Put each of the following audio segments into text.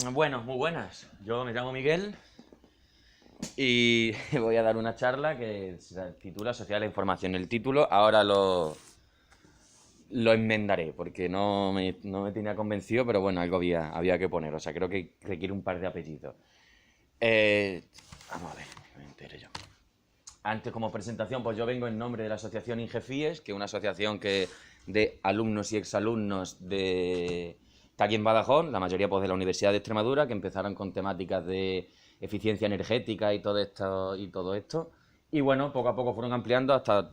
Bueno, muy buenas. Yo me llamo Miguel y voy a dar una charla que se titula Sociedad de la Información. El título ahora lo enmendaré porque no me tenía convencido, pero bueno, algo había que poner. O sea, creo que requiere un par de apellidos. Eh, Vamos a ver, que me entere yo. Antes, como presentación, pues yo vengo en nombre de la asociación INGEFIES, que es una asociación de alumnos y exalumnos está aquí en Badajoz, la mayoría pues de la Universidad de Extremadura, que empezaron con temáticas de eficiencia energética y todo esto. Y bueno, poco a poco fueron ampliando hasta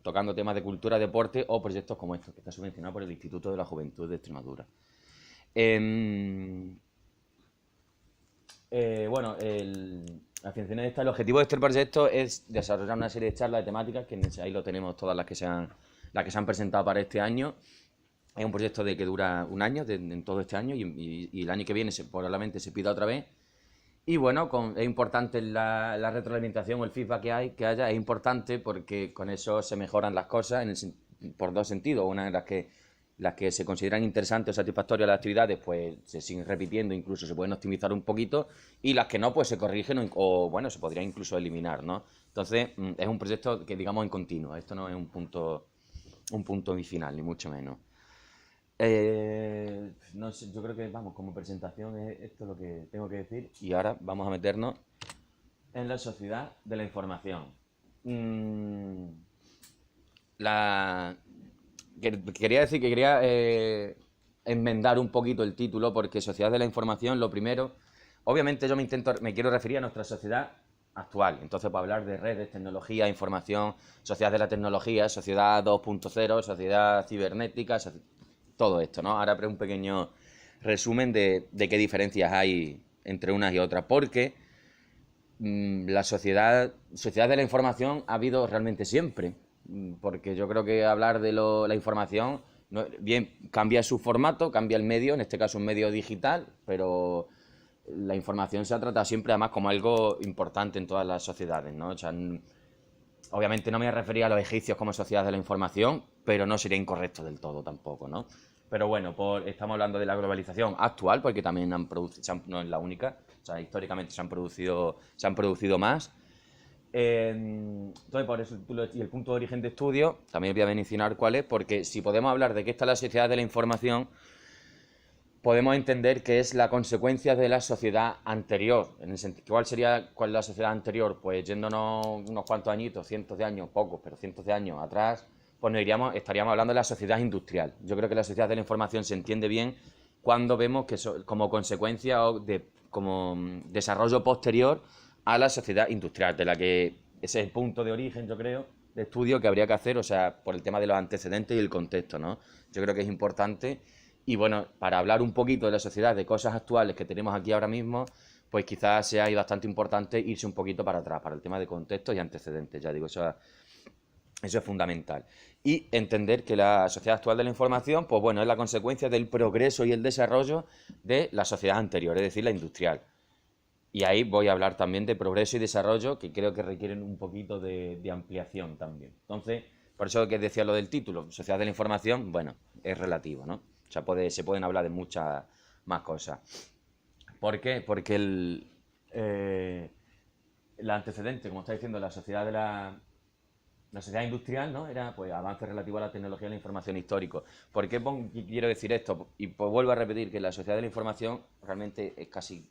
tocando temas de cultura, deporte o proyectos como estos, que está subvencionado por el Instituto de la Juventud de Extremadura. Em, bueno, el objetivo de este proyecto es desarrollar una serie de charlas de temáticas, que ahí lo tenemos todas las que se han presentado para este año. Es un proyecto que dura un año, en todo este año, y el año que viene probablemente se pida otra vez. Y bueno, es importante la retroalimentación o el feedback que haya, es importante porque con eso se mejoran las cosas por dos sentidos. Una en las que se consideran interesantes o satisfactorias las actividades, pues se siguen repitiendo, incluso se pueden optimizar un poquito, y las que no, pues se corrigen bueno, se podría incluso eliminar, ¿no? Entonces, es un proyecto que digamos en continuo, esto no es un punto y final, ni mucho menos. No sé, yo creo que, vamos, como presentación esto es lo que tengo que decir, y ahora vamos a meternos en la sociedad de la información. Mm, la, Quería decir que quería enmendar un poquito el título, porque sociedad de la información, lo primero, obviamente yo me quiero referir a nuestra sociedad actual. Entonces, para hablar de redes, tecnología, información, sociedad de la tecnología, sociedad 2.0, sociedad cibernética, todo esto, ¿no? Ahora haré un pequeño resumen de qué diferencias hay entre unas y otras, porque la sociedad de la información ha habido realmente siempre, porque yo creo que hablar de la información, bien, cambia su formato, cambia el medio, en este caso un medio digital, pero la información se ha tratado siempre además como algo importante en todas las sociedades, ¿no? O sea, obviamente no me refería a los egipcios como sociedad de la información, pero no sería incorrecto del todo tampoco, ¿no? Pero bueno, estamos hablando de la globalización actual, porque también no es la única, o sea, históricamente se han producido más. Entonces, por eso y el punto de origen de estudio, también voy a mencionar cuál es, porque si podemos hablar de qué está la sociedad de la información, podemos entender que es la consecuencia de la sociedad anterior. ¿Cuál sería la sociedad anterior? Pues yéndonos unos cuantos añitos, cientos de años, pocos, pero cientos de años atrás, pues estaríamos hablando de la sociedad industrial. Yo creo que la sociedad de la información se entiende bien cuando vemos que como consecuencia o como desarrollo posterior a la sociedad industrial, de la que ese es el punto de origen, yo creo, de estudio que habría que hacer, o sea, por el tema de los antecedentes y el contexto, ¿no? Yo creo que es importante. Y bueno, para hablar un poquito de la sociedad, de cosas actuales que tenemos aquí ahora mismo, pues quizás sea ahí bastante importante irse un poquito para atrás, para el tema de contextos y antecedentes. Ya digo, eso es fundamental. Y entender que la sociedad actual de la información, pues bueno, es la consecuencia del progreso y el desarrollo de la sociedad anterior, es decir, la industrial. Y ahí voy a hablar también de progreso y desarrollo, que creo que requieren un poquito de ampliación también. Entonces, por eso que decía lo del título, sociedad de la información, bueno, es relativo, ¿no? O sea, se pueden hablar de muchas más cosas. ¿Por qué? Porque el antecedente, como está diciendo, la sociedad industrial, ¿no? Era pues avance relativo a la tecnología de la información histórico. ¿Por qué quiero decir esto? Y pues vuelvo a repetir que la sociedad de la información realmente es casi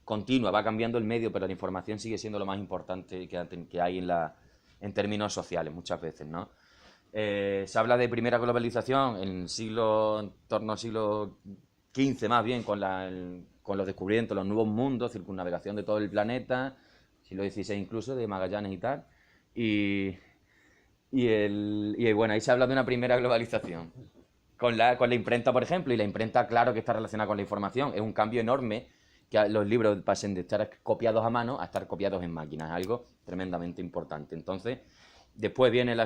continua, va cambiando el medio, pero la información sigue siendo lo más importante que hay en términos sociales muchas veces, ¿no? Se habla de primera globalización en torno al siglo XV más bien, con los descubrimientos, los nuevos mundos, circunnavegación de todo el planeta, siglo XVI incluso, de Magallanes y tal. Y bueno, ahí se habla de una primera globalización. Con la imprenta, por ejemplo, y la imprenta, claro que está relacionada con la información. Es un cambio enorme que los libros pasen de estar copiados a mano a estar copiados en máquinas, algo tremendamente importante. Entonces, después viene la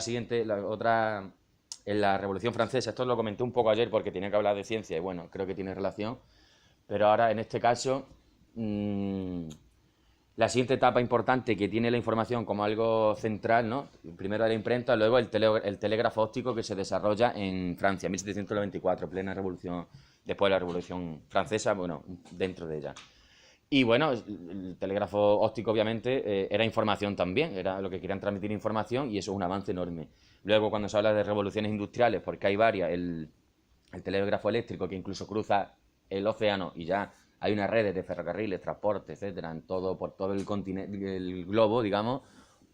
otra, en la Revolución Francesa. Esto lo comenté un poco ayer porque tenía que hablar de ciencia y bueno, creo que tiene relación. Pero ahora, en este caso, la siguiente etapa importante que tiene la información como algo central, ¿no? Primero la imprenta, luego el telégrafo óptico que se desarrolla en Francia, 1794, plena Revolución después de la Revolución Francesa, bueno, dentro de ella. Y bueno, el telégrafo óptico obviamente era información también, era lo que querían transmitir información y eso es un avance enorme. Luego cuando se habla de revoluciones industriales, porque hay varias, el telégrafo eléctrico que incluso cruza el océano y ya hay unas redes de ferrocarriles, transporte, etcétera, en todo, por todo el continente, el globo, digamos,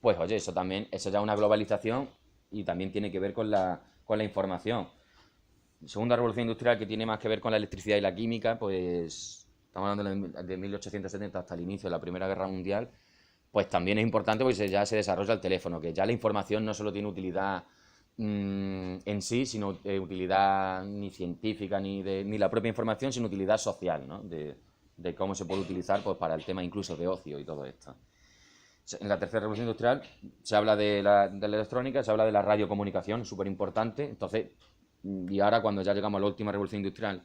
pues oye, eso también, eso ya es una globalización y también tiene que ver con la información. Segunda revolución industrial que tiene más que ver con la electricidad y la química, pues estamos hablando de 1870 hasta el inicio de la Primera Guerra Mundial, pues también es importante porque ya se desarrolla el teléfono, que ya la información no solo tiene utilidad en sí, sino utilidad ni científica ni la propia información, sino utilidad social, ¿no? De cómo se puede utilizar pues, para el tema incluso de ocio y todo esto. En la tercera revolución industrial se habla de la electrónica, se habla de la radiocomunicación, súper importante. Entonces, y ahora cuando ya llegamos a la última revolución industrial,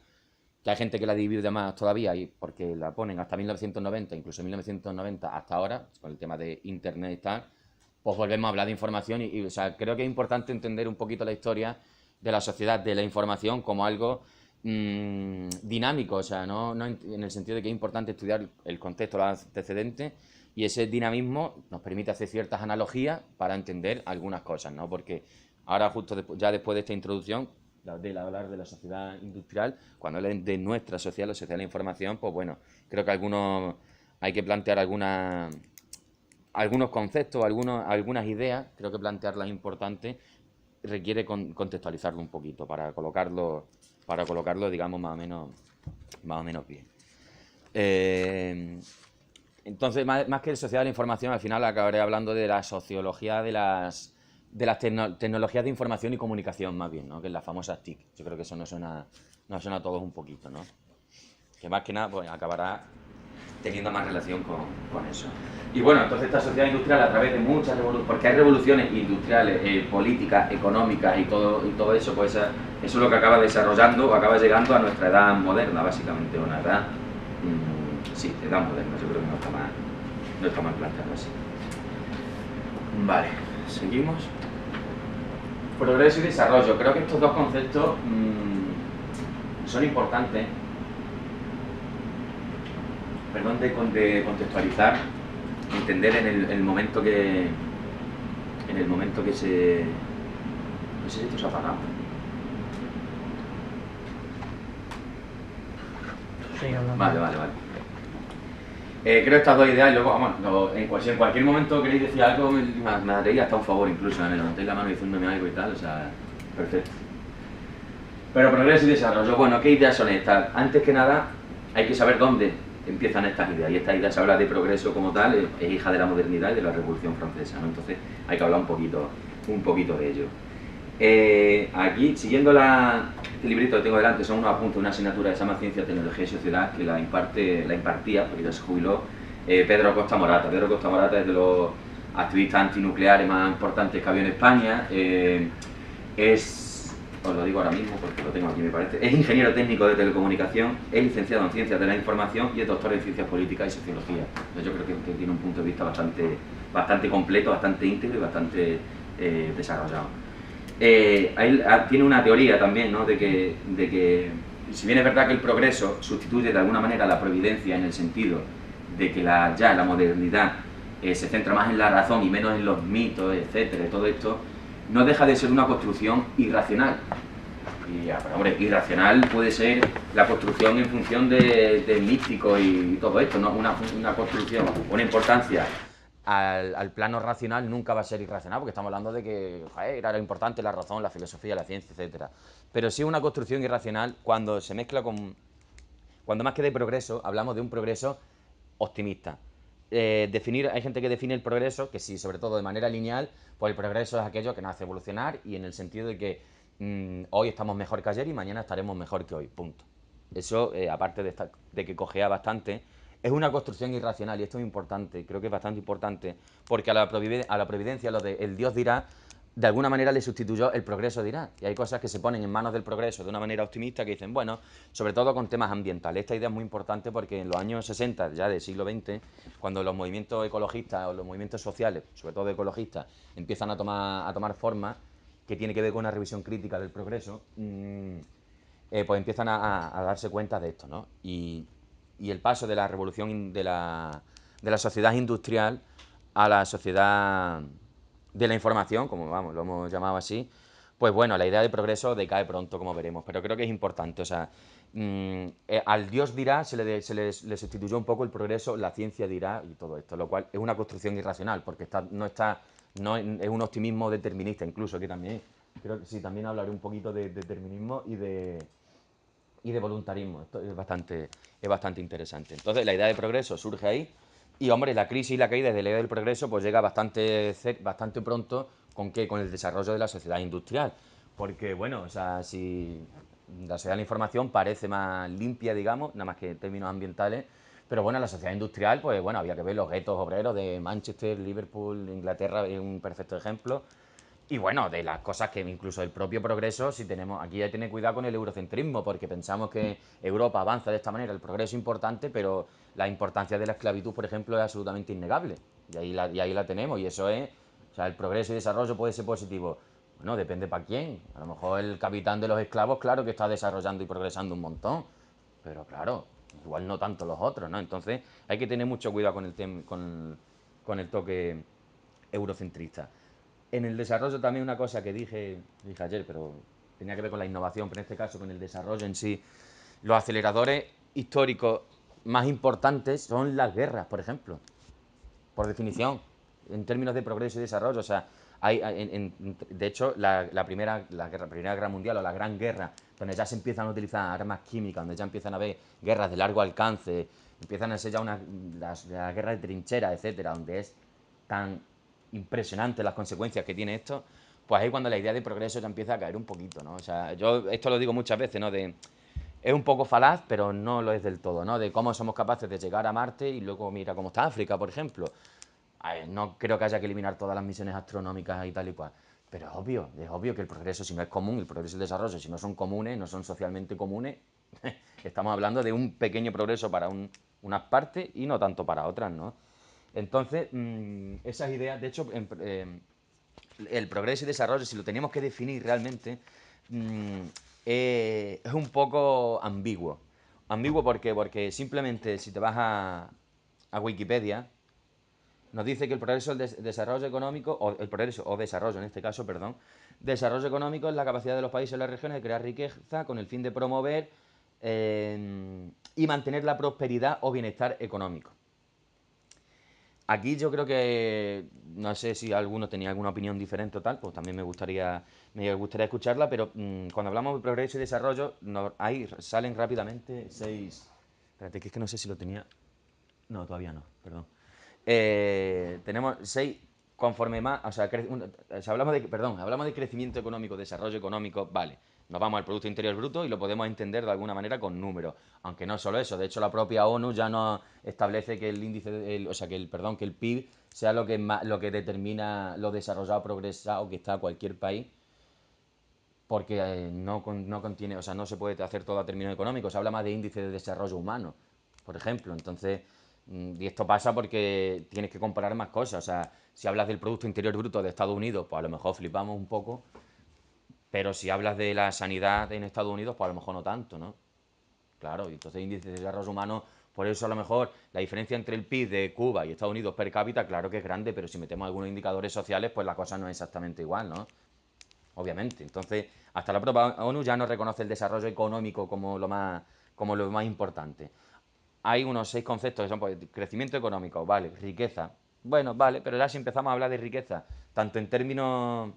que hay gente que la divide más todavía, y porque la ponen hasta 1990, incluso 1990 hasta ahora, con el tema de internet y tal, pues volvemos a hablar de información o sea, creo que es importante entender un poquito la historia de la sociedad de la información como algo dinámico, o sea, no en el sentido de que es importante estudiar el contexto, los antecedentes, y ese dinamismo nos permite hacer ciertas analogías para entender algunas cosas, ¿no? Porque ahora justo ya después de esta introducción, de hablar de la sociedad industrial, cuando hablen de nuestra sociedad, la sociedad de la información, pues bueno, creo que hay que plantear algunos conceptos, algunas ideas, creo que plantearlas es importante, requiere contextualizarlo un poquito para colocarlo, digamos, más o menos bien. Entonces, más que de sociedad de la información, al final acabaré hablando de la sociología de las tecnologías de información y comunicación, más bien, ¿no? Que es la famosa TIC. Yo creo que eso nos suena a todos un poquito, ¿no? Que más que nada, pues acabará teniendo más relación con eso. Y bueno, entonces esta sociedad industrial a través de muchas revoluciones, porque hay revoluciones industriales, políticas, económicas y todo eso, pues eso es lo que acaba desarrollando o acaba llegando a nuestra edad moderna, básicamente, una edad, sí, edad moderna, yo creo que no está mal planteado así. Vale, seguimos. Progreso y desarrollo. Creo que estos dos conceptos son importantes. Perdón de contextualizar, entender en el momento que se... No sé si esto se ha apagado. Sí, vale. Creo estas dos ideas y luego, vamos, si en cualquier momento queréis decir algo, me haréis hasta un favor incluso, me levantéis la mano diciéndome algo y tal, o sea, perfecto. Pero progreso y desarrollo, bueno, ¿qué ideas son estas? Antes que nada, hay que saber dónde empiezan estas ideas, y esta idea se habla de progreso como tal, es hija de la modernidad y de la Revolución Francesa, ¿no? Entonces hay que hablar un poquito de ello. Aquí, siguiendo este librito que tengo delante, son unos apuntes de una asignatura que se llama Ciencia, Tecnología y Sociedad, que la impartía, porque ya se jubiló, Pedro Costa Morata. Pedro Costa Morata es de los activistas antinucleares más importantes que había en España. Os lo digo ahora mismo porque lo tengo aquí, me parece, es ingeniero técnico de telecomunicación, es licenciado en Ciencias de la Información y es doctor en Ciencias Políticas y Sociología. Entonces yo creo que tiene un punto de vista bastante completo, bastante íntegro y bastante desarrollado. Tiene una teoría también, ¿no? de que si bien es verdad que el progreso sustituye de alguna manera la providencia en el sentido de que la modernidad se centra más en la razón y menos en los mitos, etcétera, y todo esto, no deja de ser una construcción irracional. Y, pero, hombre, irracional puede ser la construcción en función de místico y todo esto, ¿no? Una construcción, una importancia al plano racional nunca va a ser irracional, porque estamos hablando de que era lo importante, la razón, la filosofía, la ciencia, etcétera. Pero sí una construcción irracional cuando se mezcla cuando más que de progreso, hablamos de un progreso optimista. Hay gente que define el progreso, que sí, sobre todo de manera lineal, pues el progreso es aquello que nos hace evolucionar y en el sentido de que hoy estamos mejor que ayer y mañana estaremos mejor que hoy, punto. Eso, aparte de que cojea bastante, es una construcción irracional y esto es importante, creo que es bastante importante, porque a la providencia, lo de el Dios dirá, de alguna manera le sustituyó el progreso dirá. Y hay cosas que se ponen en manos del progreso de una manera optimista que dicen, bueno, sobre todo con temas ambientales. Esta idea es muy importante porque en los años 60, ya del siglo XX, cuando los movimientos ecologistas o los movimientos sociales, sobre todo ecologistas, empiezan a tomar forma, que tiene que ver con una revisión crítica del progreso, pues empiezan a darse cuenta de esto, ¿no? Y el paso de la revolución de la sociedad industrial a la sociedad de la información, como vamos, lo hemos llamado así, pues bueno, la idea de progreso decae pronto, como veremos, pero creo que es importante, o sea, al Dios dirá le sustituyó un poco el progreso, la ciencia dirá y todo esto, lo cual es una construcción irracional, porque es un optimismo determinista incluso, que también, creo que sí, también hablaré un poquito de determinismo y de voluntarismo. Esto es bastante interesante. Entonces, la idea de progreso surge ahí. Y, hombre, la crisis y la caída de la idea del progreso pues llega bastante pronto con el desarrollo de la sociedad industrial. Porque, bueno, o sea, si la sociedad de la información parece más limpia, digamos, nada más que en términos ambientales, pero bueno, la sociedad industrial, pues bueno, había que ver los guetos obreros de Manchester, Liverpool, Inglaterra, es un perfecto ejemplo. Y bueno, de las cosas que incluso el propio progreso, si tenemos, aquí hay que tener cuidado con el eurocentrismo, porque pensamos que Europa avanza de esta manera, el progreso es importante, pero la importancia de la esclavitud, por ejemplo, es absolutamente innegable. Y ahí la tenemos, y eso es, o sea, el progreso y desarrollo puede ser positivo. Bueno, depende para quién. A lo mejor el capitán de los esclavos, claro que está desarrollando y progresando un montón, pero claro, igual no tanto los otros, ¿no? Entonces hay que tener mucho cuidado con el toque eurocentrista. En el desarrollo también una cosa que dije ayer, pero tenía que ver con la innovación, pero en este caso con el desarrollo en sí. Los aceleradores históricos más importantes son las guerras, por ejemplo, por definición, en términos de progreso y desarrollo. O sea, de hecho, Primera Guerra Mundial o la Gran Guerra, donde ya se empiezan a utilizar armas químicas, donde ya empiezan a haber guerras de largo alcance, empiezan a ser ya las guerras de trinchera, etcétera, donde es tan impresionante las consecuencias que tiene esto, pues ahí cuando la idea de progreso ya empieza a caer un poquito, ¿no? O sea, yo esto lo digo muchas veces, ¿no? Es un poco falaz, pero no lo es del todo, ¿no? De cómo somos capaces de llegar a Marte y luego mira cómo está África, por ejemplo. A ver, no creo que haya que eliminar todas las misiones astronómicas y tal y cual. Pero es obvio que el progreso, si no es común, el progreso y el desarrollo, si no son comunes, no son socialmente comunes, estamos hablando de un pequeño progreso para unas partes y no tanto para otras, ¿no? Entonces, esas ideas, de hecho, el progreso y desarrollo, si lo teníamos que definir realmente, mm, es un poco ambiguo. Ambiguo ¿por qué? Porque simplemente si te vas a Wikipedia, nos dice que el progreso, desarrollo económico, o el progreso o desarrollo en este caso, perdón, desarrollo económico es la capacidad de los países y las regiones de crear riqueza con el fin de promover y mantener la prosperidad o bienestar económico. Aquí yo creo que, no sé si alguno tenía alguna opinión diferente o tal, pues también me gustaría escucharla, pero cuando hablamos de progreso y desarrollo, ahí salen rápidamente seis. Espérate, que es que no sé si lo tenía. No, todavía no, perdón. Tenemos seis, conforme más, o sea, hablamos de crecimiento económico, desarrollo económico, vale, nos vamos al Producto Interior Bruto y lo podemos entender de alguna manera con números, aunque no solo eso, de hecho la propia ONU ya nos establece que el índice, o sea, que el PIB sea lo que determina lo desarrollado o progresado que está cualquier país, porque no contiene, o sea, no se puede hacer todo a términos económicos, se habla más de índice de desarrollo humano, por ejemplo. Entonces, y esto pasa porque tienes que comparar más cosas. O sea, si hablas del Producto Interior Bruto de Estados Unidos, pues a lo mejor flipamos un poco, pero si hablas de la sanidad en Estados Unidos, pues a lo mejor no tanto, ¿no? Claro, y entonces índice de desarrollo humano, por eso a lo mejor la diferencia entre el PIB de Cuba y Estados Unidos per cápita, claro que es grande, pero si metemos algunos indicadores sociales, pues la cosa no es exactamente igual, ¿no? Obviamente. Entonces, hasta la propia ONU ya no reconoce el desarrollo económico como lo más importante. Hay unos seis conceptos que son pues, crecimiento económico, vale, riqueza. Bueno, vale, pero ya si empezamos a hablar de riqueza, tanto en términos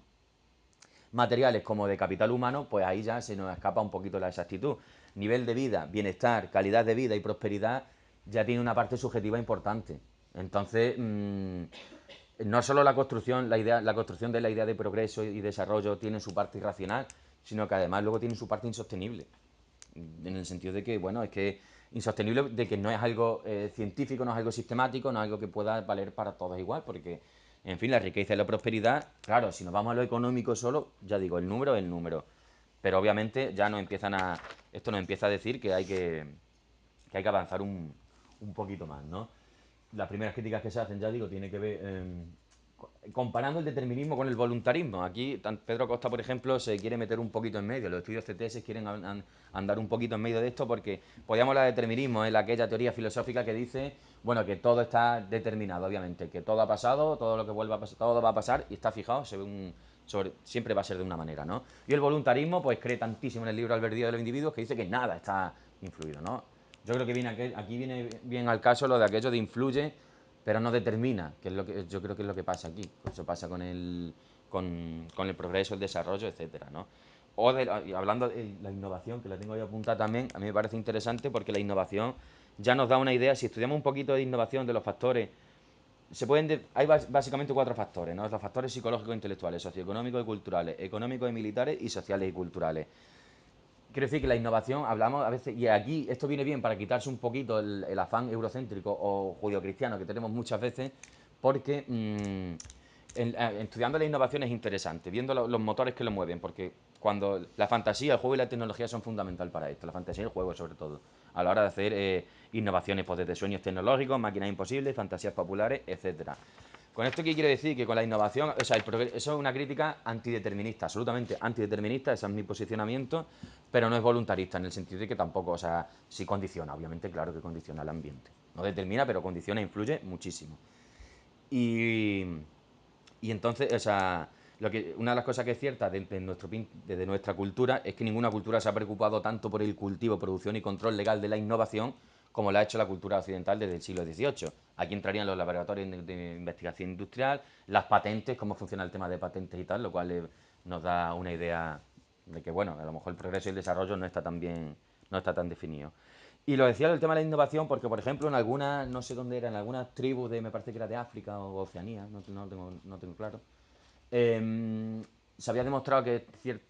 materiales como de capital humano, pues ahí ya se nos escapa un poquito la exactitud. Nivel de vida, bienestar, calidad de vida y prosperidad ya tiene una parte subjetiva importante. Entonces, no solo la construcción de la idea de progreso y desarrollo tiene su parte irracional, sino que además luego tiene su parte insostenible. En el sentido de que, bueno, es que insostenible de que no es algo científico, no es algo sistemático, no es algo que pueda valer para todos igual, porque, en fin, la riqueza y la prosperidad, claro, si nos vamos a lo económico solo, ya digo, el número es el número. Pero obviamente ya esto nos empieza a decir que hay que avanzar un poquito más, ¿no? Las primeras críticas que se hacen, ya digo, tiene que ver comparando el determinismo con el voluntarismo. Aquí Pedro Costa, por ejemplo, se quiere meter un poquito en medio. Los estudios CTS quieren andar un poquito en medio de esto porque podríamos hablar de determinismo, es aquella teoría filosófica que dice, bueno, que todo está determinado, obviamente, que todo ha pasado, todo lo que vuelva a pasar, todo va a pasar y está fijado siempre va a ser de una manera, ¿no? Y el voluntarismo, pues cree tantísimo en el libre albedrío de los individuos que dice que nada está influido, ¿no? Yo creo que aquí viene bien al caso lo de aquello de influye pero no determina, que es lo que yo creo que es lo que pasa aquí. Eso pasa con el progreso, el desarrollo, etcétera, ¿no? Y hablando de la innovación, que la tengo ahí apuntada también, a mí me parece interesante porque la innovación ya nos da una idea, si estudiamos un poquito de innovación, de los factores, hay básicamente cuatro factores, ¿no? Los factores psicológicos e intelectuales, socioeconómicos y culturales, económicos y militares y sociales y culturales. Quiero decir que la innovación, hablamos a veces, y aquí esto viene bien para quitarse un poquito el afán eurocéntrico o judio-cristiano que tenemos muchas veces, porque estudiando la innovación es interesante, viendo los motores que lo mueven, porque cuando la fantasía, el juego y la tecnología son fundamental para esto, la fantasía y el juego sobre todo, a la hora de hacer innovaciones, pues desde sueños tecnológicos, máquinas imposibles, fantasías populares, etcétera. Con esto, ¿qué quiero decir? Que con la innovación, o sea, eso es una crítica antideterminista, absolutamente antideterminista, ese es mi posicionamiento, pero no es voluntarista, en el sentido de que tampoco, o sea, sí condiciona, obviamente, claro que condiciona el ambiente. No determina, pero condiciona e influye muchísimo. Y, y entonces, o sea, una de las cosas que es cierta desde nuestra cultura es que ninguna cultura se ha preocupado tanto por el cultivo, producción y control legal de la innovación como lo ha hecho la cultura occidental desde el siglo XVIII. Aquí entrarían los laboratorios de investigación industrial, las patentes, cómo funciona el tema de patentes y tal, lo cual nos da una idea de que, bueno, a lo mejor el progreso y el desarrollo no está tan bien, no está tan definido. Y lo decía el tema de la innovación porque, por ejemplo, en algunas, no sé dónde era, en algunas tribus me parece que era de África o Oceanía, no tengo claro, eh, se había demostrado que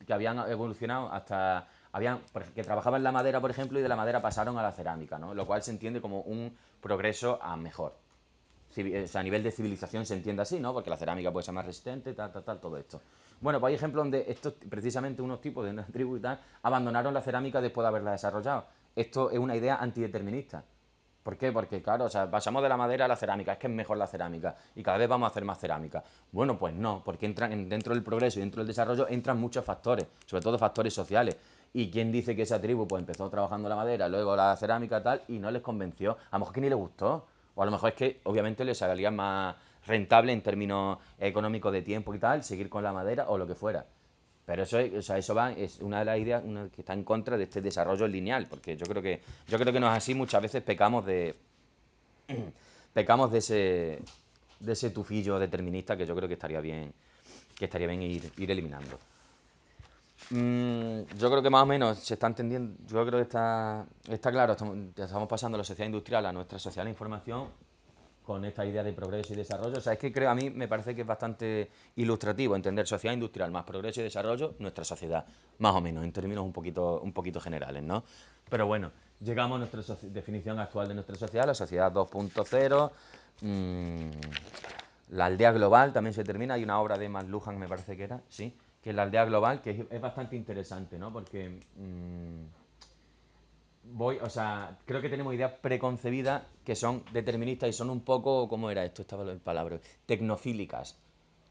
habían evolucionado hasta, que trabajaban la madera, por ejemplo, y de la madera pasaron a la cerámica, ¿no? Lo cual se entiende como un progreso a mejor. O sea, a nivel de civilización se entiende así, ¿no? Porque la cerámica puede ser más resistente, tal, todo esto. Bueno, pues hay ejemplos donde estos, precisamente unos tipos de una tribu y tal, abandonaron la cerámica después de haberla desarrollado. Esto es una idea antideterminista. ¿Por qué? Porque, claro, o sea, pasamos de la madera a la cerámica, es que es mejor la cerámica y cada vez vamos a hacer más cerámica. Bueno, pues no, porque dentro del progreso y dentro del desarrollo entran muchos factores, sobre todo factores sociales. ¿Y quién dice que esa tribu pues empezó trabajando la madera, luego la cerámica tal, y no les convenció? A lo mejor que ni les gustó. O a lo mejor es que obviamente les salía más rentable en términos económicos de tiempo y tal, seguir con la madera o lo que fuera. Pero o sea, es una de las ideas que está en contra de este desarrollo lineal, porque yo creo que no es así, muchas veces pecamos de ese tufillo determinista que yo creo que estaría bien ir eliminando. Yo creo que más o menos se está entendiendo, yo creo que está claro, estamos pasando de la sociedad industrial a nuestra sociedad de la información con esta idea de progreso y desarrollo. O sea, es que a mí me parece que es bastante ilustrativo entender sociedad industrial más progreso y desarrollo, nuestra sociedad, más o menos, en términos un poquito generales, ¿no? Pero bueno, llegamos a nuestra definición actual de nuestra sociedad, la sociedad 2.0, mmm, la aldea global también se termina, hay una obra de McLuhan, me parece que era, sí, que es la aldea global, que es bastante interesante, ¿no? Porque o sea, creo que tenemos ideas preconcebidas que son deterministas y son un poco, ¿cómo era esto? Estaba en palabras, tecnofílicas.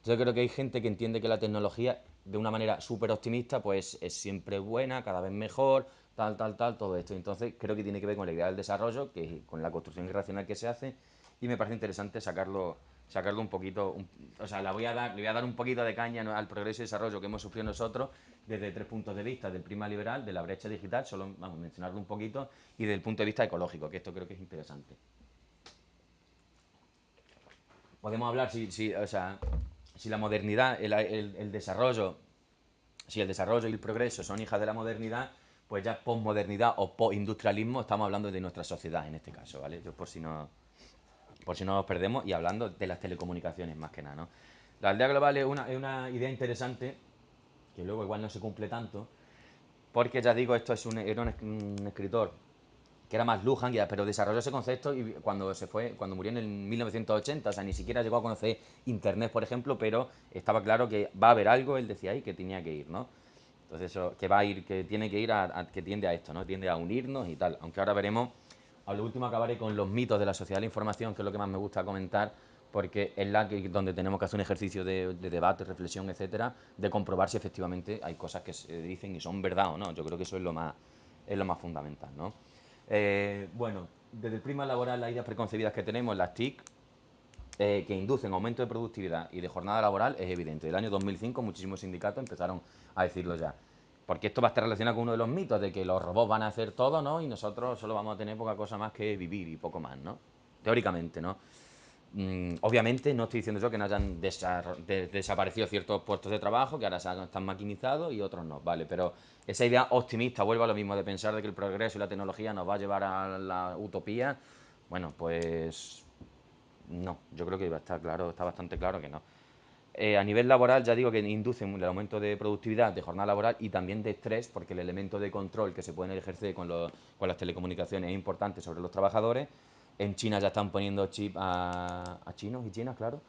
Yo creo que hay gente que entiende que la tecnología, de una manera súper optimista, pues es siempre buena, cada vez mejor, tal, todo esto. Entonces, creo que tiene que ver con la idea del desarrollo, con la construcción irracional que se hace, y me parece interesante sacarlo un poquito, o sea, le voy a dar un poquito de caña, ¿no?, al progreso y desarrollo que hemos sufrido nosotros desde tres puntos de vista, del prisma liberal, de la brecha digital, solo vamos a mencionarlo un poquito, y del punto de vista ecológico, que esto creo que es interesante. Podemos hablar o sea, si la modernidad, el desarrollo, si el desarrollo y el progreso son hijas de la modernidad, pues ya posmodernidad o postindustrialismo estamos hablando de nuestra sociedad en este caso, ¿vale? Yo por si no nos perdemos y hablando de las telecomunicaciones más que nada, ¿no? La aldea global es una idea interesante que luego igual no se cumple tanto, porque ya digo, esto era un escritor que era más Lujan, pero desarrolló ese concepto y cuando murió en el 1980, o sea, ni siquiera llegó a conocer Internet, por ejemplo, pero estaba claro que va a haber algo, él decía ahí, que tenía que ir, ¿no? Entonces, eso, que va a ir, que tiene que ir que tiende a esto, ¿no? Tiende a unirnos y tal. Aunque ahora veremos, a lo último acabaré con los mitos de la sociedad de la información, que es lo que más me gusta comentar, porque es donde tenemos que hacer un ejercicio de debate, reflexión, etcétera, de comprobar si efectivamente hay cosas que se dicen y son verdad o no. Yo creo que eso es lo más fundamental, ¿no? Bueno, desde el prisma laboral, las ideas preconcebidas que tenemos, las TIC, que inducen aumento de productividad y de jornada laboral, es evidente. Del año 2005 muchísimos sindicatos empezaron a decirlo ya. Porque esto va a estar relacionado con uno de los mitos de que los robots van a hacer todo, ¿no? Y nosotros solo vamos a tener poca cosa más que vivir y poco más, ¿no? Teóricamente, ¿no? Obviamente no estoy diciendo yo que no hayan desaparecido ciertos puestos de trabajo, que ahora están maquinizados y otros no, ¿vale? Pero esa idea optimista, vuelvo a lo mismo, de pensar de que el progreso y la tecnología nos va a llevar a la utopía, bueno, pues no, yo creo que está claro, está bastante claro que no. A nivel laboral ya digo que inducen el aumento de productividad, de jornada laboral y también de estrés, porque el elemento de control que se puede ejercer con las telecomunicaciones es importante sobre los trabajadores. En China ya están poniendo chip a chinos y chinas, claro,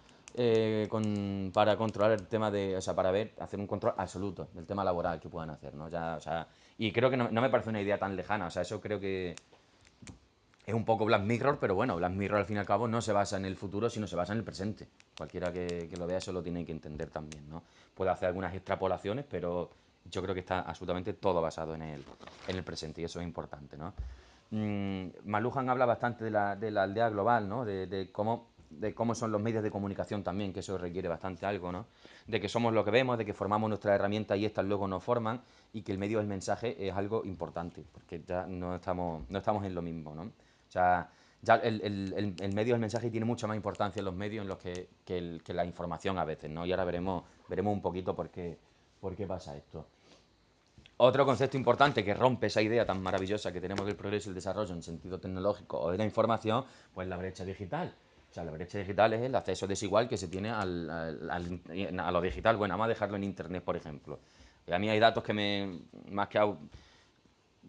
para controlar el tema de, o sea, para hacer un control absoluto del tema laboral que puedan hacer, ¿no? Ya, o sea, y creo que no me parece una idea tan lejana, o sea, eso creo que es un poco Black Mirror, pero bueno, Black Mirror al fin y al cabo no se basa en el futuro, sino se basa en el presente. Cualquiera que lo vea eso lo tiene que entender también, ¿no? Puede hacer algunas extrapolaciones, pero yo creo que está absolutamente todo basado en el presente y eso es importante, ¿no? Malujan habla bastante de la aldea global, ¿no? De cómo son los medios de comunicación también, que eso requiere bastante algo, ¿no? De que somos lo que vemos, de que formamos nuestras herramientas y estas luego nos forman y que el medio del mensaje es algo importante, porque ya no estamos en lo mismo, ¿no? O sea, ya el medio del mensaje tiene mucha más importancia en los medios en los que la información a veces, ¿no? Y ahora veremos un poquito por qué pasa esto. Otro concepto importante que rompe esa idea tan maravillosa que tenemos del progreso y el desarrollo en sentido tecnológico o de la información, pues la brecha digital. O sea, la brecha digital es el acceso desigual que se tiene a lo digital. Bueno, vamos a dejarlo en Internet, por ejemplo. Y a mí hay datos que más que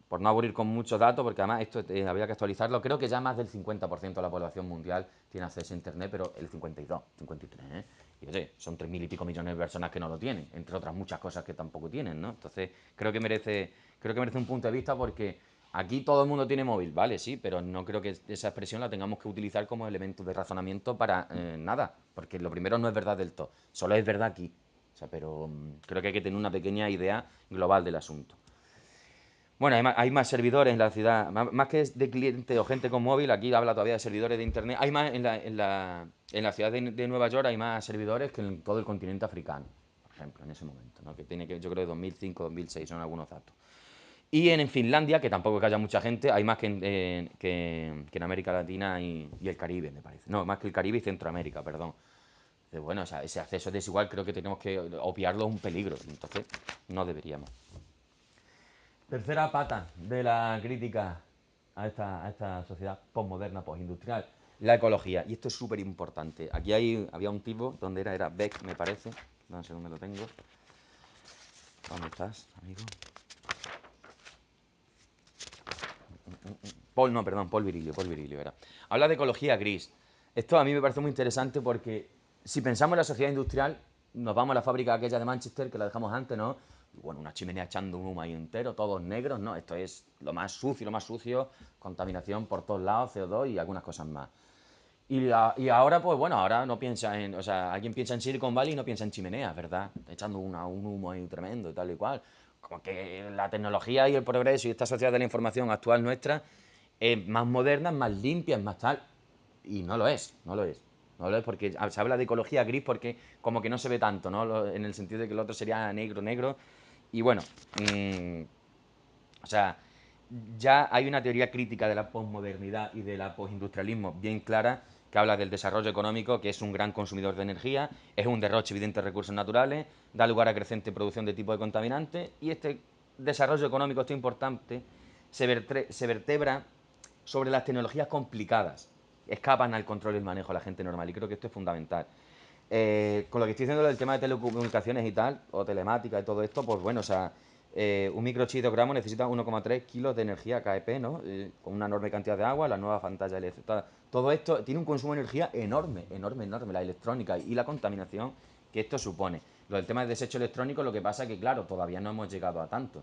por no aburrir con muchos datos, porque además esto habría que actualizarlo, creo que ya más del 50% de la población mundial tiene acceso a Internet, pero el 52, 53, ¿eh? Y oye, son 3.000 y pico millones de personas que no lo tienen, entre otras muchas cosas que tampoco tienen, ¿no? Entonces, creo que merece un punto de vista porque aquí todo el mundo tiene móvil, ¿vale? Sí, pero no creo que esa expresión la tengamos que utilizar como elemento de razonamiento para nada, porque lo primero no es verdad del todo, solo es verdad aquí. O sea, pero creo que hay que tener una pequeña idea global del asunto. Bueno, hay más servidores en la ciudad, más que de cliente o gente con móvil, aquí habla todavía de servidores de internet. Hay más en la ciudad de Nueva York, hay más servidores que en todo el continente africano, por ejemplo, en ese momento, ¿no? Que tiene que, yo creo, de 2005, 2006 son algunos datos. Y en Finlandia, que tampoco es que haya mucha gente, hay más que en América Latina y el Caribe, me parece. No, más que el Caribe y Centroamérica, perdón. Bueno, o sea, ese acceso desigual creo que tenemos que obviarlo, es un peligro, entonces no deberíamos. Tercera pata de la crítica a esta sociedad postmoderna, postindustrial, la ecología. Y esto es súper importante. Aquí había un tipo, donde era Beck, me parece. No sé dónde lo tengo. ¿Dónde estás, amigo? Paul, no, perdón, Paul Virilio era. Habla de ecología gris. Esto a mí me parece muy interesante porque si pensamos en la sociedad industrial, nos vamos a la fábrica aquella de Manchester, que la dejamos antes, ¿no? Y bueno, una chimenea echando un humo ahí entero, todos negros, ¿no? Esto es lo más sucio, contaminación por todos lados, CO2 y algunas cosas más. Y ahora, pues bueno, ahora no piensa en, o sea, alguien piensa en Silicon Valley y no piensa en chimeneas, ¿verdad? Echando un humo ahí tremendo y tal y cual. Como que la tecnología y el progreso y esta sociedad de la información actual nuestra es más moderna, es más limpia, es más tal. Y no lo es, no lo es. No lo es porque se habla de ecología gris porque como que no se ve tanto, ¿no? En el sentido de que el otro sería negro, negro. Y bueno, o sea, ya hay una teoría crítica de la posmodernidad y de la postindustrialismo bien clara que habla del desarrollo económico, que es un gran consumidor de energía, es un derroche evidente de recursos naturales, da lugar a creciente producción de tipo de contaminantes y este desarrollo económico, esto es importante, se vertebra sobre las tecnologías complicadas, escapan al control y el manejo de la gente normal y creo que esto es fundamental. Con lo que estoy diciendo del tema de telecomunicaciones y tal, o telemática y todo esto, pues bueno, o sea, un microchip de gramo necesita 1,3 kilos de energía KEP, ¿no? Con una enorme cantidad de agua, la nueva pantalla LCD. Todo esto tiene un consumo de energía enorme, enorme, enorme, la electrónica y la contaminación que esto supone. Lo del tema de desecho electrónico, lo que pasa es que, claro, todavía no hemos llegado a tanto.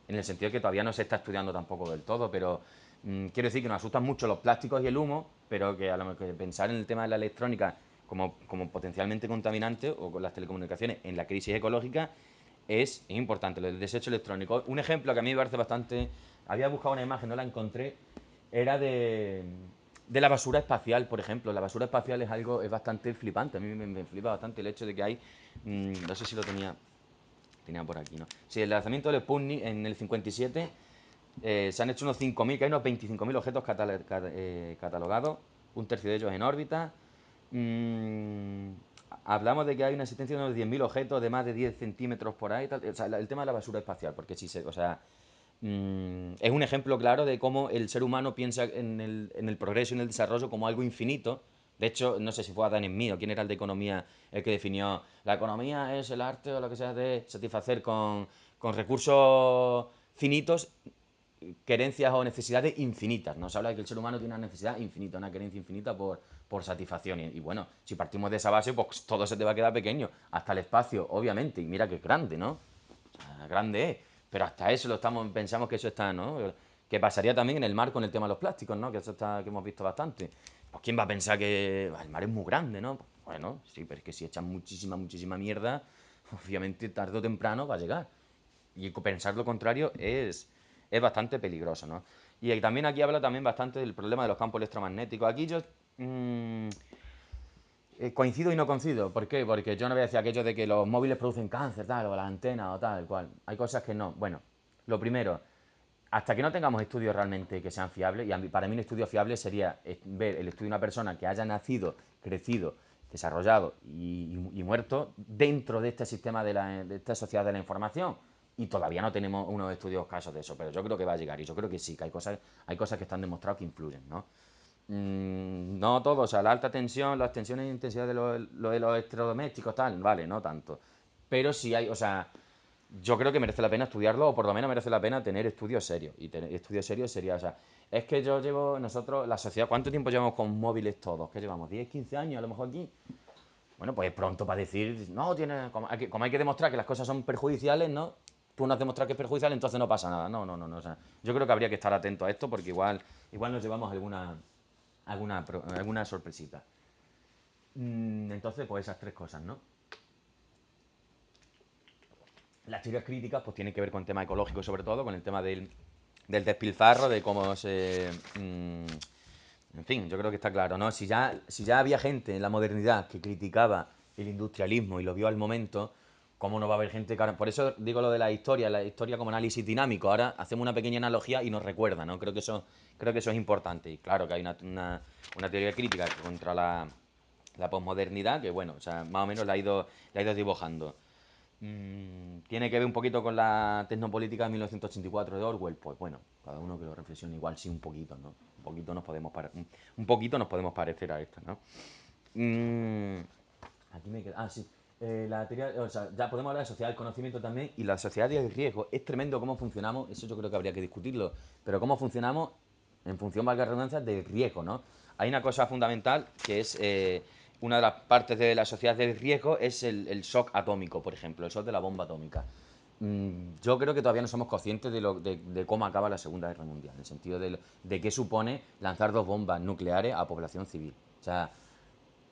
En el sentido de que todavía no se está estudiando tampoco del todo, pero quiero decir que nos asustan mucho los plásticos y el humo, pero que a lo mejor pensar en el tema de la electrónica como potencialmente contaminante, o con las telecomunicaciones en la crisis ecológica, es importante, el desecho electrónico. Un ejemplo que a mí me parece bastante... Había buscado una imagen, no la encontré, era de la basura espacial, por ejemplo. La basura espacial es bastante flipante. A mí me flipa bastante el hecho de que hay... no sé si lo tenía por aquí, ¿no? Sí, el lanzamiento del Sputnik en el 57 se han hecho unos 5.000, que hay unos 25.000 objetos catalogados, un tercio de ellos en órbita. Mm, hablamos de que hay una existencia de unos 10.000 objetos de más de 10 centímetros por ahí. Tal. O sea, el tema de la basura espacial, porque sí, o sea, es un ejemplo claro de cómo el ser humano piensa en el progreso y en el desarrollo como algo infinito. De hecho, no sé si fue Adam Smith o quién era el de economía el que definió la economía es el arte o lo que sea de satisfacer con recursos finitos querencias o necesidades infinitas. Nos habla de que el ser humano tiene una necesidad infinita, una querencia infinita por satisfacción. Y bueno, si partimos de esa base, pues todo se te va a quedar pequeño. Hasta el espacio, obviamente. Y mira que es grande, ¿no? O sea, grande es. Pero hasta eso pensamos que eso está, ¿no? Que pasaría también en el mar con el tema de los plásticos, ¿no? Que eso está, que hemos visto bastante. Pues quién va a pensar que el mar es muy grande, ¿no? Pues, bueno, sí, pero es que si echan muchísima mierda, obviamente tarde o temprano va a llegar. Y pensar lo contrario es bastante peligroso, ¿no? Y también aquí habla también bastante del problema de los campos electromagnéticos. Aquí yo mmm, coincido y no coincido. ¿Por qué? Porque yo no voy a decir aquello de que los móviles producen cáncer, tal, o las antenas o tal, cual. Hay cosas que no. Bueno, lo primero, hasta que no tengamos estudios realmente que sean fiables, y para mí un estudio fiable sería ver el estudio de una persona que haya nacido, crecido, desarrollado y muerto dentro de este sistema de esta sociedad de la información. Y todavía no tenemos unos estudios casos de eso, pero yo creo que va a llegar y yo creo que sí, que hay cosas que están demostradas que influyen, ¿no? No todo, o sea, la alta tensión, las tensiones e intensidad de los electrodomésticos, tal, vale, no tanto. Pero sí hay, o sea, yo creo que merece la pena estudiarlo, o por lo menos merece la pena tener estudios serios. Y tener estudios serios sería, o sea, es que nosotros, la sociedad, ¿cuánto tiempo llevamos con móviles todos? ¿Qué llevamos? ¿10, 15 años a lo mejor aquí? Bueno, pues es pronto para decir, no, como hay que demostrar que las cosas son perjudiciales, ¿no? Tú no has demostrado que es perjudicial, entonces no pasa nada. No, no, no, no. O sea, yo creo que habría que estar atento a esto porque igual nos llevamos alguna sorpresita. Entonces, pues esas tres cosas, ¿no? Las teorías críticas pues tienen que ver con temas ecológicos sobre todo, con el tema del despilfarro, de cómo se... en fin, yo creo que está claro, ¿no? Si ya había gente en la modernidad que criticaba el industrialismo y lo vio al momento, ¿cómo no va a haber gente que ahora... Por eso digo lo de la historia como análisis dinámico. Ahora hacemos una pequeña analogía y nos recuerda, ¿no? Creo que eso es importante. Y claro que hay una teoría crítica contra la posmodernidad, que bueno, o sea, más o menos la ha ido dibujando. ¿Tiene que ver un poquito con la tecnopolítica de 1984 de Orwell? Pues bueno, cada uno que lo reflexione igual sí un poquito, ¿no? Un poquito nos podemos parecer a esta, ¿no? Mm, aquí me queda... Ah, sí. La teoría, o sea, ya podemos hablar de sociedad del conocimiento también y la sociedad del riesgo. Es tremendo cómo funcionamos, eso yo creo que habría que discutirlo, pero cómo funcionamos en función, valga la redundancia, del riesgo, ¿no? Hay una cosa fundamental que es una de las partes de la sociedad del riesgo es el shock atómico, por ejemplo, el shock de la bomba atómica. Yo creo que todavía no somos conscientes de cómo acaba la Segunda Guerra Mundial, en el sentido de qué supone lanzar dos bombas nucleares a población civil. O sea,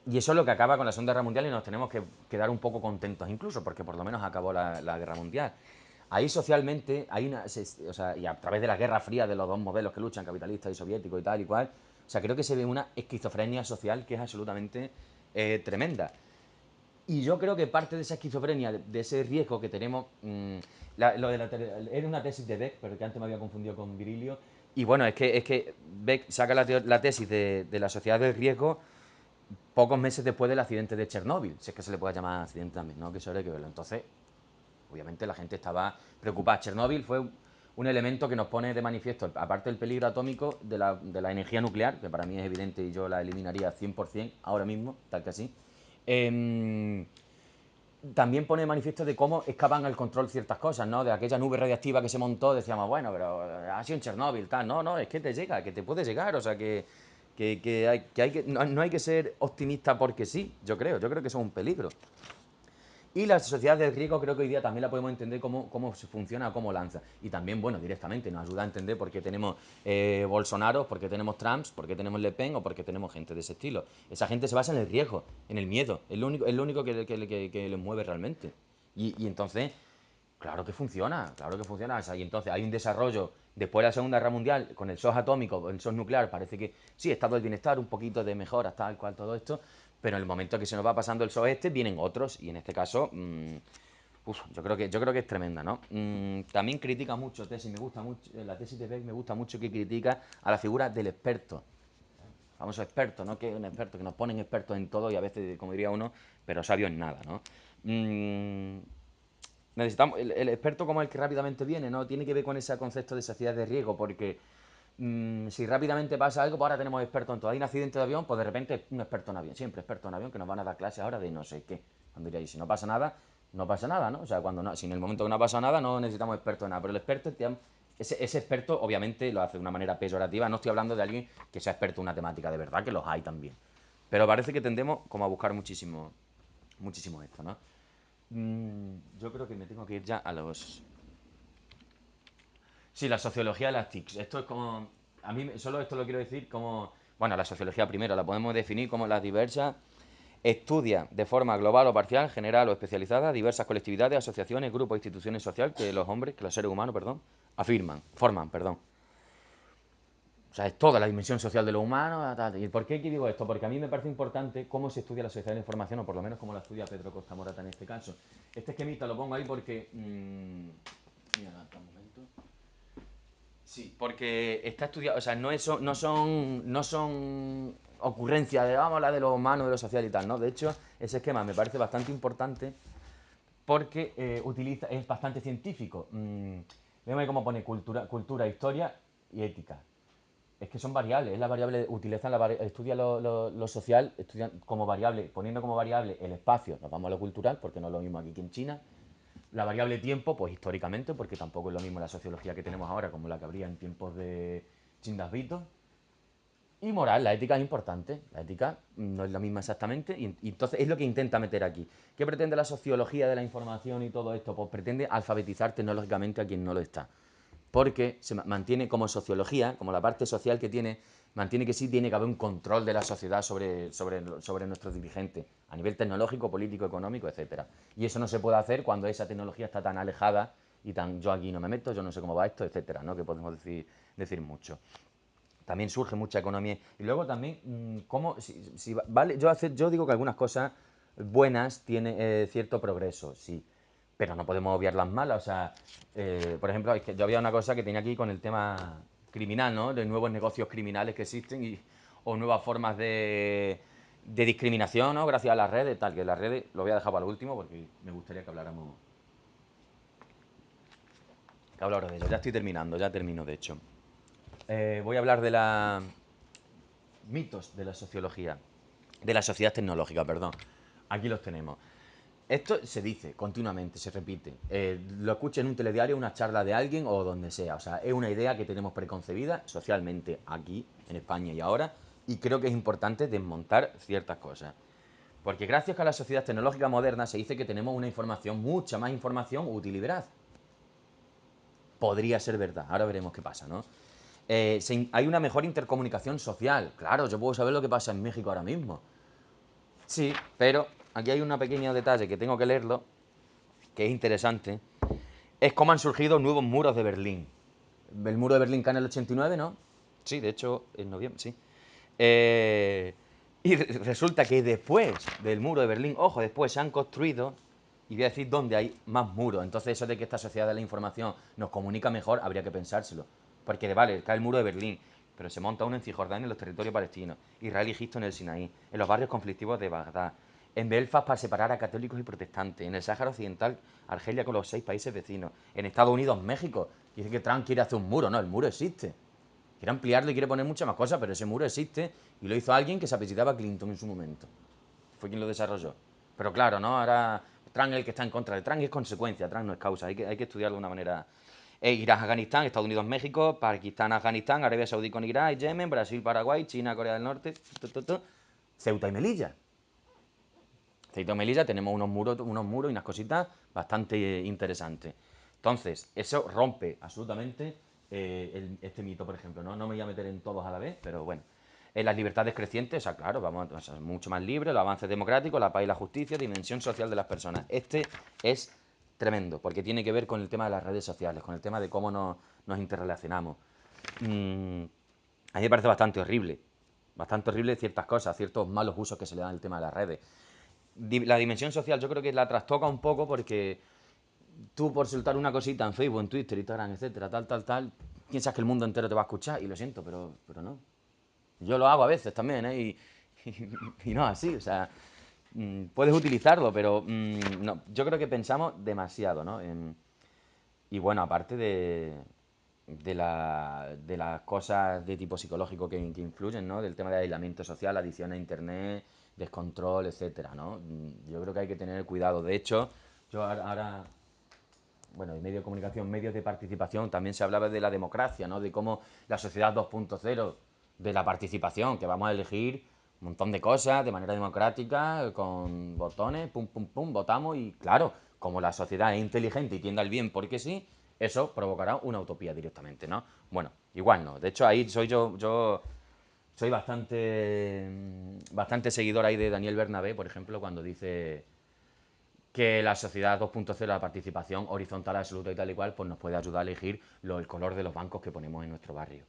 y eso es lo que acaba con la Segunda Guerra Mundial y nos tenemos que quedar un poco contentos incluso, porque por lo menos acabó la Guerra Mundial. Ahí socialmente, o sea, y a través de la Guerra Fría de los dos modelos que luchan, capitalista y soviético y tal y cual, o sea, creo que se ve una esquizofrenia social que es absolutamente tremenda. Y yo creo que parte de esa esquizofrenia, de ese riesgo que tenemos, era una tesis de Beck, pero que antes me había confundido con Virilio, y bueno, es que Beck saca la tesis de la sociedad del riesgo pocos meses después del accidente de Chernóbil, si es que se le puede llamar accidente también, ¿no? Que eso habría que verlo. Entonces, obviamente la gente estaba preocupada. Chernóbil fue un elemento que nos pone de manifiesto, aparte del peligro atómico de la energía nuclear, que para mí es evidente y yo la eliminaría 100% ahora mismo, tal que así. Eh, También pone de manifiesto de cómo escapan al control ciertas cosas, ¿no? De aquella nube radiactiva que se montó, decíamos, bueno, pero ha sido en Chernóbil, tal. No, no, es que te llega, que te puede llegar, o sea, no hay que ser optimista porque sí, yo creo que eso es un peligro. Y la sociedad del riesgo creo que hoy día también la podemos entender cómo funciona, cómo lanza. Y también, bueno, directamente nos ayuda a entender por qué tenemos Bolsonaro, por qué tenemos Trumps, por qué tenemos Le Pen o por qué tenemos gente de ese estilo. Esa gente se basa en el riesgo, en el miedo. Es lo único que les mueve realmente. Y entonces, claro que funciona. O sea, y entonces hay un desarrollo después de la Segunda Guerra Mundial con el SOS atómico, el SOS nuclear, parece que sí, estado del bienestar, un poquito de mejoras, tal cual, todo esto, pero en el momento que se nos va pasando el SOS vienen otros, y en este caso, yo creo que es tremenda, ¿no? También critica mucho, me gusta mucho, la tesis de Beck me gusta mucho que critica a la figura del experto. Famoso experto, ¿no? Que es un experto, que nos ponen expertos en todo y a veces, como diría uno, pero sabio en nada, ¿no? Mm, necesitamos el experto como el que rápidamente viene, ¿no? Tiene que ver con ese concepto de sociedad de riesgo, porque si rápidamente pasa algo, pues ahora tenemos expertos en todo. Hay un accidente de avión, pues de repente un experto en avión, siempre experto en avión, que nos van a dar clases ahora de no sé qué. Cuando diréis, si no pasa nada, no pasa nada, ¿no? O sea, cuando no, si en el momento que no pasa nada, no necesitamos expertos en nada. Pero el experto, ese experto, obviamente, lo hace de una manera peyorativa. No estoy hablando de alguien que sea experto en una temática, de verdad que los hay también. Pero parece que tendemos como a buscar muchísimo, muchísimo esto, ¿no? Yo creo que me tengo que ir ya a los... Sí, la sociología de las TICs. Esto es como... A mí solo esto lo quiero decir como... Bueno, la sociología primero la podemos definir como las diversas... Estudia de forma global o parcial, general o especializada, diversas colectividades, asociaciones, grupos, instituciones sociales que los hombres, que los seres humanos, perdón, forman, perdón. O sea, es toda la dimensión social de lo humano. ¿Y por qué digo esto? Porque a mí me parece importante cómo se estudia la sociedad de la información, o por lo menos cómo la estudia Pedro Costa Morata en este caso. Este esquemita lo pongo ahí porque... mira, un momento. Sí, porque está estudiado, o sea, no son ocurrencias de, vamos a hablar de lo humano, de lo social y tal, ¿no? De hecho, ese esquema me parece bastante importante porque es bastante científico. Véame cómo pone cultura, historia y ética. Es que son variables, es la variable, estudia lo social, estudian como variable, poniendo como variable el espacio, nos vamos a lo cultural, porque no es lo mismo aquí que en China. La variable tiempo, pues históricamente, porque tampoco es lo mismo la sociología que tenemos ahora como la que habría en tiempos de Chindas Vito. Y moral, la ética es importante. La ética no es la misma exactamente. Y entonces es lo que intenta meter aquí. ¿Qué pretende la sociología de la información y todo esto? Pues pretende alfabetizar tecnológicamente a quien no lo está. Porque se mantiene como sociología, como la parte social que tiene, mantiene que sí tiene que haber un control de la sociedad sobre nuestros dirigentes, a nivel tecnológico, político, económico, etcétera. Y eso no se puede hacer cuando esa tecnología está tan alejada y tan yo aquí no me meto, yo no sé cómo va esto, etcétera, ¿no? Que podemos decir mucho. También surge mucha economía. Y luego también, ¿cómo? Vale, yo digo que algunas cosas buenas tienen cierto progreso, sí, pero no podemos obviar las malas. O sea, por ejemplo, es que yo había una cosa que tenía aquí con el tema criminal, ¿no? De nuevos negocios criminales que existen o nuevas formas de discriminación, ¿no? Gracias a las redes, tal, que las redes lo voy a dejar para lo último porque me gustaría que habláramos de ello. Ya estoy terminando, ya termino de hecho. Voy a hablar de la mitos de la sociología, de la sociedad tecnológica, perdón. Aquí los tenemos. Esto se dice continuamente, se repite. Lo escuché en un telediario, una charla de alguien o donde sea. O sea, es una idea que tenemos preconcebida socialmente aquí, en España y ahora, y creo que es importante desmontar ciertas cosas. Porque gracias a la sociedad tecnológica moderna se dice que tenemos una información, mucha más información útil y veraz. Podría ser verdad, ahora veremos qué pasa, ¿no? Hay una mejor intercomunicación social. Claro, yo puedo saber lo que pasa en México ahora mismo. Sí, pero aquí hay un pequeño detalle que tengo que leerlo, que es interesante. Es cómo han surgido nuevos muros de Berlín. El muro de Berlín cae en el 89, ¿no? Sí, de hecho, en noviembre, sí. Y resulta que después del muro de Berlín, ojo, después se han construido, y voy a decir dónde hay más muros. Entonces eso de que esta sociedad de la información nos comunica mejor, habría que pensárselo. Porque vale, cae el muro de Berlín, pero se monta uno en Cisjordania, en los territorios palestinos, Israel y Egipto en el Sinaí, en los barrios conflictivos de Bagdad, en Belfast para separar a católicos y protestantes, en el Sáhara Occidental, Argelia con los 6 países vecinos, en Estados Unidos, México. Dice que Trump quiere hacer un muro, no, el muro existe. Quiere ampliarlo y quiere poner muchas más cosas, pero ese muro existe y lo hizo alguien que se apellidaba Clinton en su momento. Fue quien lo desarrolló. Pero claro, ¿no? Ahora Trump es el que está en contra de Trump y es consecuencia, Trump no es causa. Hay que estudiarlo de una manera. Irán, Afganistán, Estados Unidos, México, Pakistán, Afganistán, Arabia Saudí con Irak, Yemen, Brasil, Paraguay, China, Corea del Norte, Ceuta y Melilla. Ceuta y Melilla tenemos unos muros y unas cositas bastante interesantes. Entonces, eso rompe absolutamente este mito, por ejemplo, ¿no? No me voy a meter en todos a la vez, pero bueno. En las libertades crecientes, o sea, claro, vamos a ser mucho más libres, los avances democráticos, la paz y la justicia, dimensión social de las personas. Este es tremendo, porque tiene que ver con el tema de las redes sociales, con el tema de cómo nos interrelacionamos. Mm, a mí me parece bastante horrible ciertas cosas, ciertos malos usos que se le dan al tema de las redes. La dimensión social yo creo que la trastoca un poco porque tú por soltar una cosita en Facebook, en Twitter, Instagram, etcétera, tal, piensas que el mundo entero te va a escuchar y lo siento, pero no. Yo lo hago a veces también, ¿eh? Y no así, o sea, puedes utilizarlo, pero no, yo creo que pensamos demasiado, ¿no? Y bueno, aparte de las cosas de tipo psicológico que influyen, ¿no? Del tema de aislamiento social, adicción a internet, descontrol, etcétera, ¿no? Yo creo que hay que tener cuidado. De hecho, yo ahora bueno, y medios de comunicación, medios de participación, también se hablaba de la democracia, ¿no? De cómo la sociedad 2.0, de la participación, que vamos a elegir un montón de cosas de manera democrática, con botones, pum, pum, pum, votamos y claro, como la sociedad es inteligente y tiende al bien porque sí, eso provocará una utopía directamente, ¿no? Bueno, igual no. De hecho, ahí soy yo soy bastante seguidor ahí de Daniel Bernabé, por ejemplo, cuando dice que la sociedad 2.0, la participación horizontal absoluta y tal y cual, pues nos puede ayudar a elegir el color de los bancos que ponemos en nuestro barrio.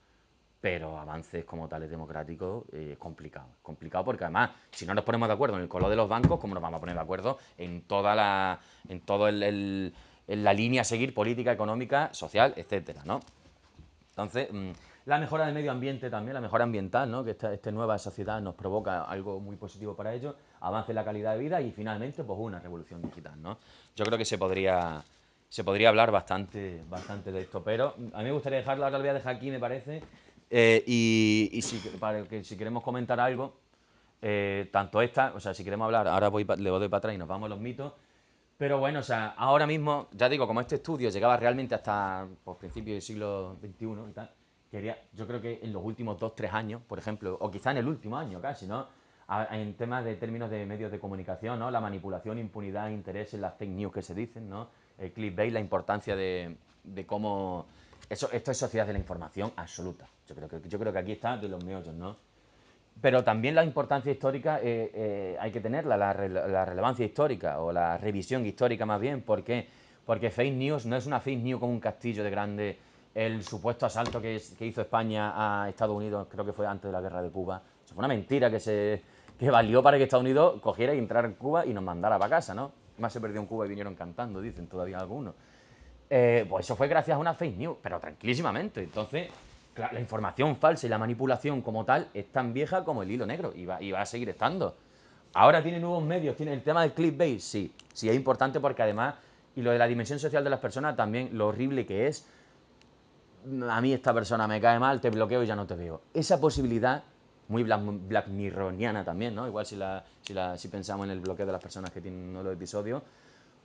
Pero avances como tales democráticos es complicado. Complicado porque además, si no nos ponemos de acuerdo en el color de los bancos, ¿cómo nos vamos a poner de acuerdo en toda la. En todo en la línea a seguir política, económica, social, etcétera, ¿no? Entonces, la mejora del medio ambiente también, la mejora ambiental, ¿no? Que esta nueva sociedad nos provoca algo muy positivo para ello, avance en la calidad de vida y finalmente, pues una revolución digital, ¿no? Yo creo que se podría hablar bastante de esto, pero a mí me gustaría dejarlo, ahora lo voy a dejar aquí, me parece, y para que si queremos comentar algo, tanto esta, o sea, si queremos hablar, ahora le doy para atrás y nos vamos a los mitos, pero bueno, o sea, ahora mismo, ya digo, como este estudio llegaba realmente hasta pues, principios del siglo XXI y tal, yo creo que en los últimos 2, 3 años, por ejemplo, o quizá en el último año casi, ¿no? En temas de términos de medios de comunicación, ¿no? La manipulación, impunidad, interés en las fake news que se dicen, ¿no? El clickbait, la importancia de cómo. Esto es sociedad de la información absoluta. Yo creo que aquí está de los meollos, ¿no? Pero también la importancia histórica hay que tenerla, la relevancia histórica o la revisión histórica más bien. ¿Por qué? Porque fake news no es una fake news como un castillo de grande. El supuesto asalto que hizo España a Estados Unidos, creo que fue antes de la guerra de Cuba. Eso fue una mentira que valió para que Estados Unidos cogiera y entrara en Cuba y nos mandara para casa, ¿no? Más se perdió en Cuba y vinieron cantando, dicen todavía algunos. Pues eso fue gracias a una fake news, pero tranquilísimamente. Entonces, la información falsa y la manipulación como tal es tan vieja como el hilo negro y va a seguir estando. Ahora tiene nuevos medios, tiene el tema del clickbait, sí, sí es importante porque además, y lo de la dimensión social de las personas también, lo horrible que es, a mí esta persona me cae mal, te bloqueo y ya no te veo. Esa posibilidad, muy Black Mirroriana también, ¿no? Igual si pensamos en el bloqueo de las personas que tienen los episodios,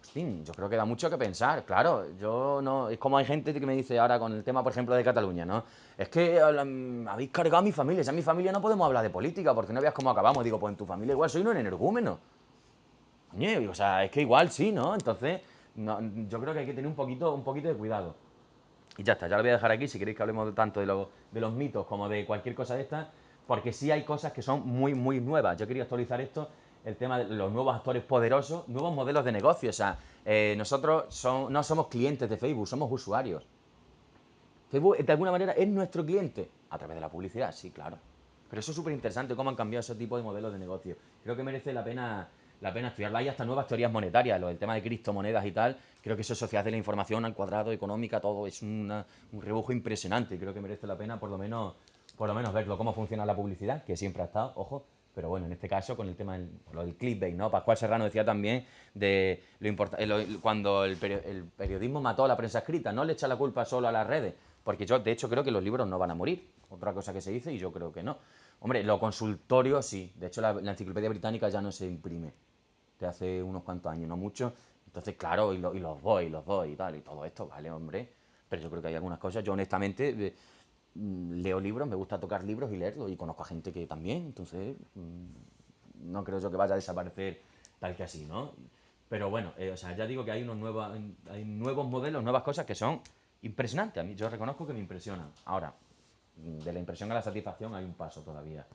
hostín, yo creo que da mucho que pensar, claro. Yo no. Es como hay gente que me dice ahora con el tema, por ejemplo, de Cataluña, ¿no? Es que habéis cargado a mi familia. Si a mi familia no podemos hablar de política, porque no veas cómo acabamos. Digo, pues en tu familia igual soy un energúmeno. Coño, o sea, es que igual sí, ¿no? Entonces, yo creo que hay que tener un poquito de cuidado. Y ya está, ya lo voy a dejar aquí si queréis que hablemos tanto de los mitos como de cualquier cosa de estas, porque sí hay cosas que son muy, muy nuevas. Yo quería actualizar esto, el tema de los nuevos actores poderosos, nuevos modelos de negocio. O sea, nosotros no somos clientes de Facebook, somos usuarios. Facebook, de alguna manera, es nuestro cliente. A través de la publicidad, sí, claro. Pero eso es súper interesante, cómo han cambiado ese tipo de modelos de negocio. Creo que merece la pena estudiarla. Hay hasta nuevas teorías monetarias, lo del tema de criptomonedas y tal. Creo que eso es sociedad de la información al cuadrado, económica, todo. Es un rebujo impresionante. Creo que merece la pena, por lo menos verlo, cómo funciona la publicidad, que siempre ha estado, ojo. Pero bueno, en este caso, con el tema del clickbait, ¿no? Pascual Serrano decía también de cuando el periodismo mató a la prensa escrita, no le echa la culpa solo a las redes, porque yo, de hecho, creo que los libros no van a morir. Otra cosa que se dice y yo creo que no. Hombre, los consultorios sí. De hecho, la enciclopedia británica ya no se imprime. De hace unos cuantos años, no mucho. Entonces, claro, y los voy y tal, y todo esto, vale, hombre. Pero yo creo que hay algunas cosas. Yo, honestamente, leo libros, me gusta tocar libros y leerlos. Y conozco a gente que también. Entonces, no creo yo que vaya a desaparecer tal que así, ¿no? Pero bueno, o sea, ya digo que hay nuevos modelos, nuevas cosas que son impresionantes. A mí yo reconozco que me impresionan. Ahora, de la impresión a la satisfacción hay un paso todavía.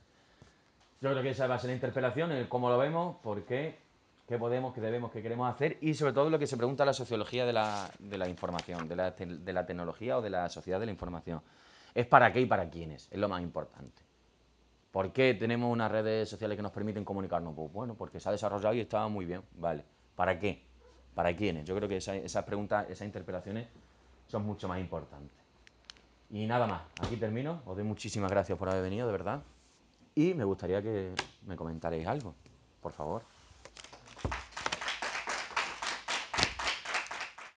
Yo creo que esa va a ser la interpelación, el cómo lo vemos, por qué, qué podemos, qué debemos, qué queremos hacer y sobre todo lo que se pregunta la sociología de la información, de la tecnología o de la sociedad de la información. Es para qué y para quiénes, es lo más importante. ¿Por qué tenemos unas redes sociales que nos permiten comunicarnos? Pues bueno, porque se ha desarrollado y estaba muy bien, vale. ¿Para qué? ¿Para quiénes? Yo creo que esas preguntas, esas interpelaciones son mucho más importantes. Y nada más, aquí termino. Os doy muchísimas gracias por haber venido, de verdad. Y me gustaría que me comentarais algo, por favor.